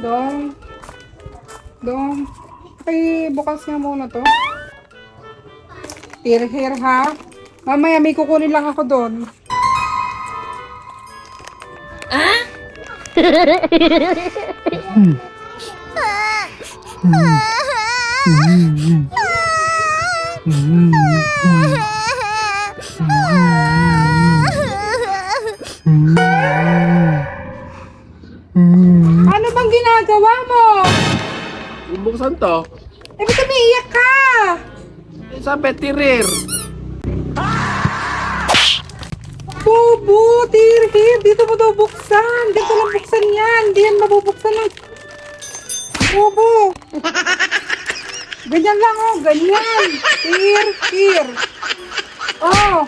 Dong. Dong. Bukas nga muna to. Here, ha? Mamaya may kukunin lang ako doon. Ano bang ginagawa mo? Bubuksan to. Eh, ba't umiiyak ka? Sabi, tirir. Bobo, tirhir, dito mo daw buksan. Dito lang buksan yan. Hindi yan mabubuksan ng... Bobo. Ganyan lang, oh. Ganyan. Tir. Oh.